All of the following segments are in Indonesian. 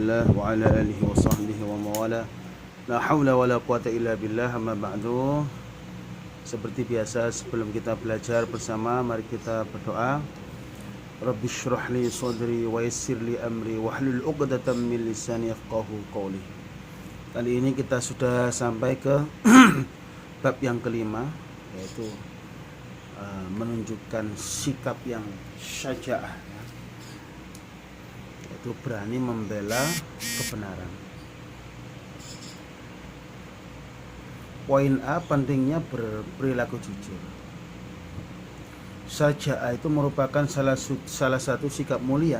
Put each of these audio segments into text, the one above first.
Rasulillah wa ala alihi wa sahbihi wa mawala. La hawla wa la quwata illa billah, amma ba'du. Seperti biasa sebelum kita belajar bersama, mari kita berdoa. Rabbi shrah li sadri wa yassir li amri wahlul 'uqdatam min lisani yafqahu qawli. Kali ini kita sudah sampai ke bab yang kelima, yaitu menunjukkan sikap yang syaja'ah, yaitu berani membela kebenaran. Poin A, pentingnya berperilaku jujur. Syaja'ah itu merupakan salah satu sikap mulia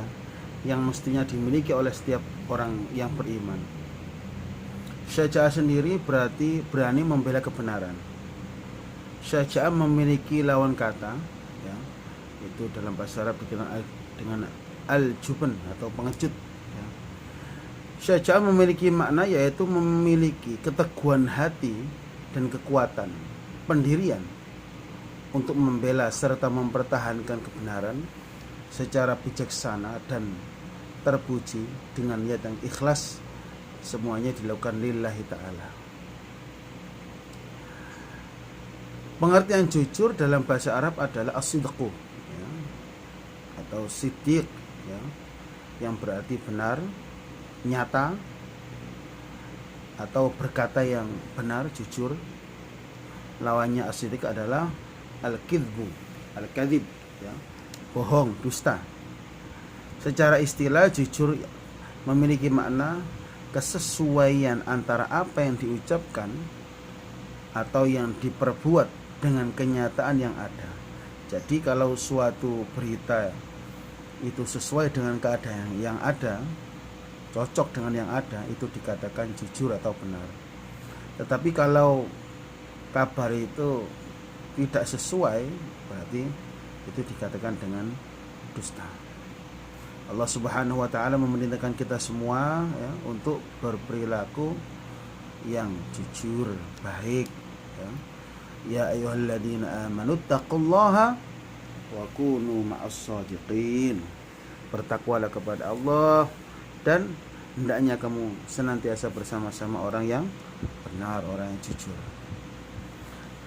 yang mestinya dimiliki oleh setiap orang yang beriman. Syaja'ah sendiri berarti berani membela kebenaran. Syaja'ah memiliki lawan kata, ya, itu dalam bahasa Arab dikenal dengan al-jubn atau pengecut, ya. Syaja'ah memiliki makna yaitu memiliki keteguhan hati dan kekuatan pendirian untuk membela serta mempertahankan kebenaran secara bijaksana dan terpuji dengan niat yang ikhlas. Semuanya dilakukan lillahi ta'ala. Pengertian jujur dalam bahasa Arab adalah as-sidqu, ya, atau siddiq, ya, yang berarti benar, nyata, atau berkata yang benar, jujur. Lawannya as-siddiq adalah al-kidbu, al-kadhib, ya, bohong, dusta. Secara istilah, jujur memiliki makna kesesuaian antara apa yang diucapkan atau yang diperbuat dengan kenyataan yang ada. Jadi kalau suatu berita itu sesuai dengan keadaan yang ada, cocok dengan yang ada, itu dikatakan jujur atau benar. Tetapi kalau kabar itu tidak sesuai, berarti itu dikatakan dengan dusta. Allah Subhanahu wa ta'ala memerintahkan kita semua, ya, untuk berperilaku yang jujur, baik, ya. Ya ayyuhalladzina amanu taqullaha wa kunu ma'as shadiqin. Bertakwalah kepada Allah dan hendaknya kamu senantiasa bersama-sama orang yang benar, orang yang jujur.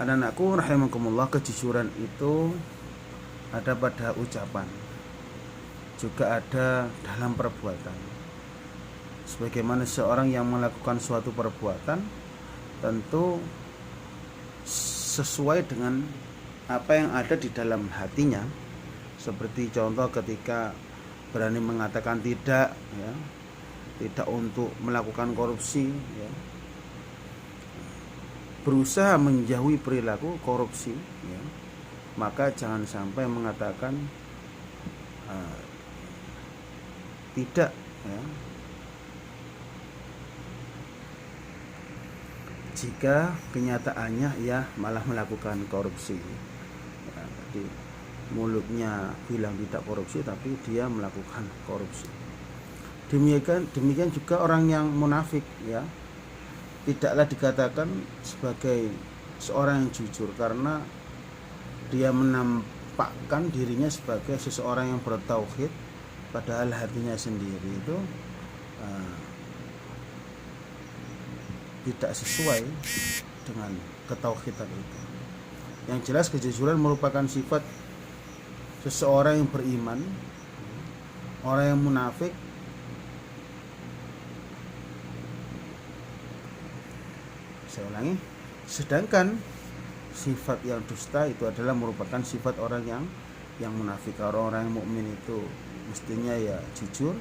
Anak-anakku rahimakumullah, kejujuran itu ada pada ucapan, juga ada dalam perbuatan. Sebagaimana seorang yang melakukan suatu perbuatan tentu sesuai dengan apa yang ada di dalam hatinya. Seperti contoh ketika berani mengatakan tidak, ya, tidak untuk melakukan korupsi, ya, berusaha menjauhi perilaku korupsi, ya, maka jangan sampai mengatakan tidak, ya, jika kenyataannya ia malah melakukan korupsi, ya. Jadi mulutnya bilang tidak korupsi tapi dia melakukan korupsi. Demikian juga orang yang munafik, ya, tidaklah dikatakan sebagai seorang yang jujur karena dia menampakkan dirinya sebagai seseorang yang bertauhid, padahal hatinya sendiri itu tidak sesuai dengan ketauhidan itu. Yang jelas kejujuran merupakan sifat seseorang yang beriman. Orang yang munafik saya ulangi, sedangkan sifat yang dusta itu adalah merupakan sifat orang yang munafik. Orang-orang yang mukmin itu mestinya ya jujur.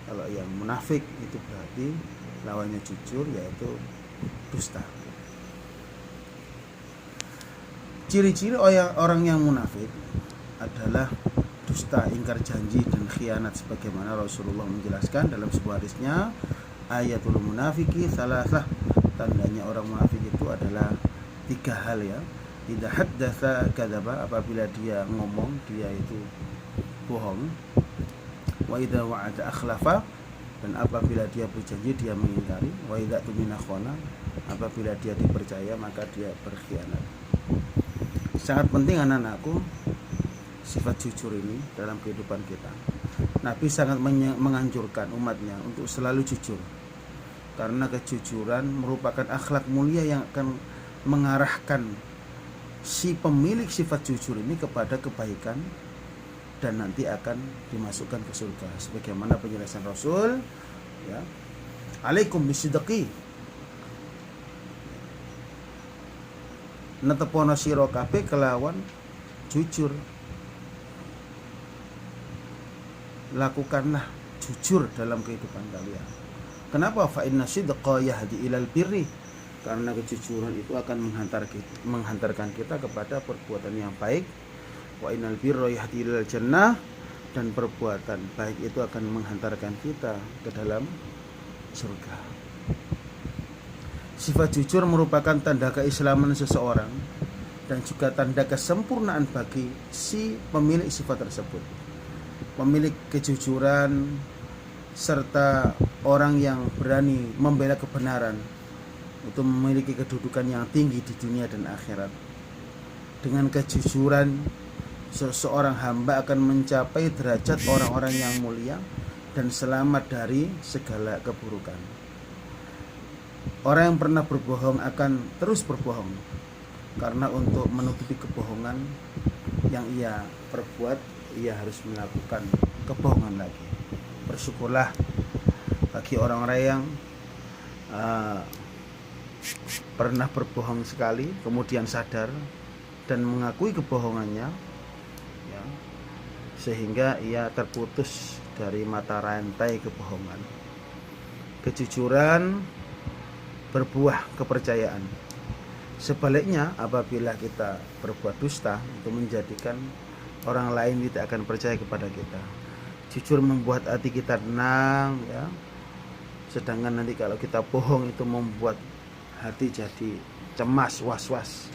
Kalau yang munafik itu berarti lawannya jujur, yaitu dusta. Ciri-ciri orang yang munafik adalah dusta, ingkar janji, dan khianat, sebagaimana Rasulullah menjelaskan dalam sebuah hadisnya, ayatul munafiki salasah, tandanya orang munafik itu adalah 3 hal, ya. Idza haddatsa kadzaba, apabila dia ngomong dia itu bohong. Wa idza wa'ada akhlafa, dan apabila dia berjanji dia mengingkari. Wa idza tumina khana, apabila dia dipercaya maka dia berkhianat. Sangat penting anak-anakku sifat jujur ini dalam kehidupan kita. Nabi sangat menganjurkan umatnya untuk selalu jujur, karena kejujuran merupakan akhlak mulia yang akan mengarahkan si pemilik sifat jujur ini kepada kebaikan dan nanti akan dimasukkan ke surga, sebagaimana penjelasan Rasul, ya, alaikum bisidqi, netepono sira kabeh kelawan jujur, lakukanlah jujur dalam kehidupan kalian. Kenapa? Fa inna sidqa yahdi ilal birri, karena kejujuran itu akan menghantarkan kita kepada perbuatan yang baik. Wa innal birra yahdi ilal jannah, dan perbuatan baik itu akan menghantarkan kita ke dalam surga. Sifat jujur merupakan tanda keislaman seseorang dan juga tanda kesempurnaan bagi si pemilik sifat tersebut. Pemilik kejujuran serta orang yang berani membela kebenaran itu memiliki kedudukan yang tinggi di dunia dan akhirat. Dengan kejujuran, seseorang hamba akan mencapai derajat orang-orang yang mulia dan selamat dari segala keburukan. Orang yang pernah berbohong akan terus berbohong, karena untuk menutupi kebohongan yang ia perbuat, ia harus melakukan kebohongan lagi. Bersyukurlah bagi orang-orang yang pernah berbohong sekali kemudian sadar dan mengakui kebohongannya, ya, sehingga ia terputus dari mata rantai kebohongan. Kejujuran berbuah kepercayaan. Sebaliknya, apabila kita berbuat dusta, itu menjadikan orang lain tidak akan percaya kepada kita. Jujur membuat hati kita tenang, ya. Sedangkan nanti kalau kita bohong itu membuat hati jadi cemas, was-was.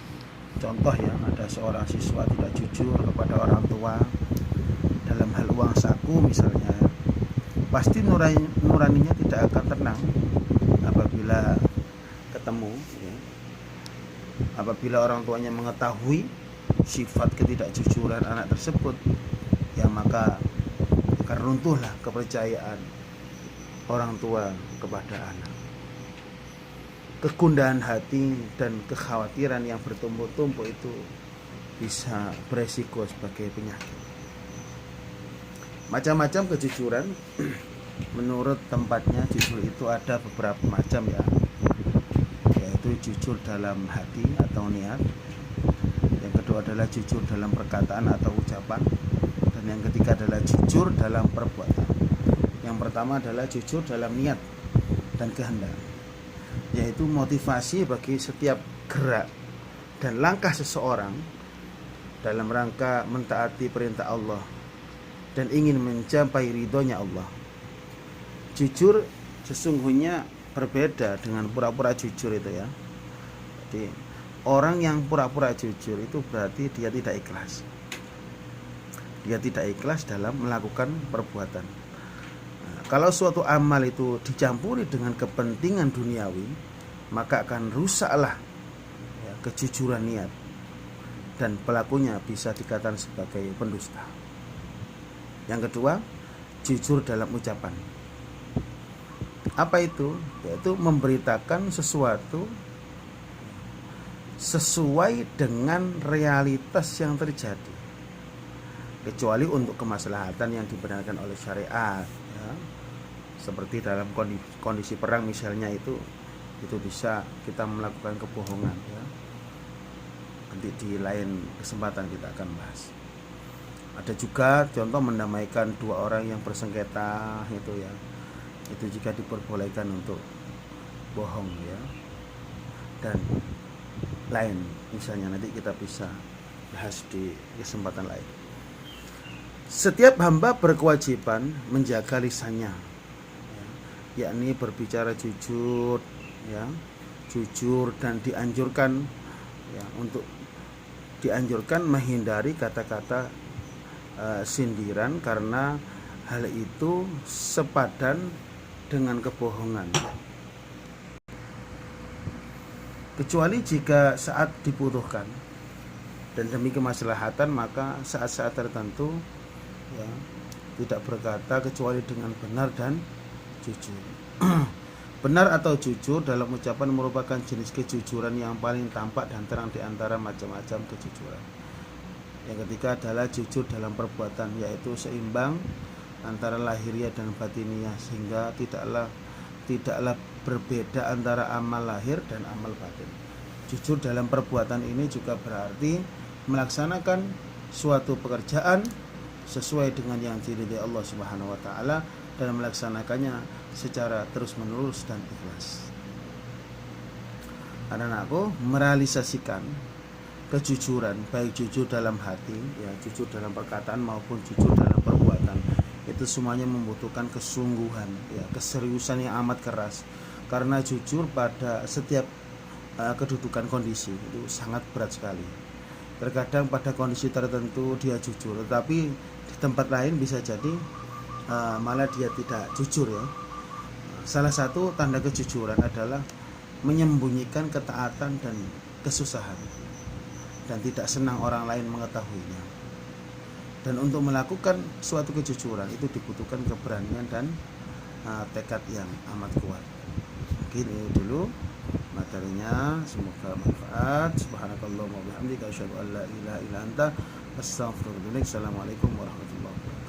Contoh, ya, ada seorang siswa tidak jujur kepada orang tua dalam hal uang saku misalnya, pasti nuraninya tidak akan tenang apabila ketemu, ya. Apabila orang tuanya mengetahui sifat ketidakjujuran anak tersebut, ya maka akan runtuhlah kepercayaan orang tua kepada anak. Kegundahan hati dan kekhawatiran yang bertumpuk-tumpuk itu bisa beresiko sebagai penyakit. Macam-macam kejujuran menurut tempatnya. Jujur itu ada beberapa macam, ya, yaitu jujur dalam hati atau niat, yang kedua adalah jujur dalam perkataan atau ucapan, dan yang ketiga adalah jujur dalam perbuatan. Yang pertama adalah jujur dalam niat dan kehendak, yaitu motivasi bagi setiap gerak dan langkah seseorang dalam rangka mentaati perintah Allah dan ingin mencapai ridhonya Allah. Jujur sesungguhnya berbeda dengan pura-pura jujur itu, ya. Jadi orang yang pura-pura jujur itu berarti dia tidak ikhlas. Dia tidak ikhlas dalam melakukan perbuatan. Nah, kalau suatu amal itu dicampuri dengan kepentingan duniawi, maka akan rusaklah, ya, kejujuran niat, dan pelakunya bisa dikatakan sebagai pendusta. Yang kedua, jujur dalam ucapan. Apa itu? Yaitu memberitakan sesuatu sesuai dengan realitas yang terjadi, kecuali untuk kemaslahatan yang dibenarkan oleh syariat, ya. Seperti dalam kondisi perang misalnya, itu bisa kita melakukan kebohongan, ya. Nanti di lain kesempatan kita akan bahas. Ada juga contoh mendamaikan dua orang yang bersengketa, itu, ya. Itu jika diperbolehkan untuk bohong, ya. Dan lain misalnya, nanti kita bisa bahas di kesempatan lain. Setiap hamba berkewajiban menjaga lisannya, ya, yakni berbicara jujur, ya, jujur, dan dianjurkan, ya, untuk dianjurkan menghindari kata-kata sindiran, karena hal itu sepadan dengan kebohongan, kecuali jika saat dibutuhkan dan demi kemaslahatan, maka saat-saat tertentu, ya, tidak berkata kecuali dengan benar dan jujur. Benar atau jujur dalam ucapan merupakan jenis kejujuran yang paling tampak dan terang di antara macam-macam kejujuran. Yang ketiga adalah jujur dalam perbuatan, yaitu seimbang antara lahiriah dan batiniah, sehingga tidaklah berbeda antara amal lahir dan amal batin. Jujur dalam perbuatan ini juga berarti melaksanakan suatu pekerjaan sesuai dengan yang diridhai Allah Subhanahu wa taala dan melaksanakannya secara terus-menerus dan ikhlas. Anak-anakku, merealisasikan kejujuran, baik jujur dalam hati, ya jujur dalam perkataan maupun jujur dalam perbuatan, itu semuanya membutuhkan kesungguhan, ya keseriusan yang amat keras. Karena jujur pada setiap kedudukan kondisi itu sangat berat sekali. Terkadang pada kondisi tertentu dia jujur, tetapi di tempat lain bisa jadi malah dia tidak jujur, ya. Salah satu tanda kejujuran adalah menyembunyikan ketaatan dan kesusahan dan tidak senang orang lain mengetahuinya. Dan untuk melakukan suatu kejujuran itu dibutuhkan keberanian dan tekad yang amat kuat. Mungkin ini dulu materinya, semoga manfaat. Subhanakallahumma wa bihamdika asyhadu an la ilaha illa anta astaghfiruka wa atubu ilaik. Assalamualaikum warahmatullahi wabarakatuh.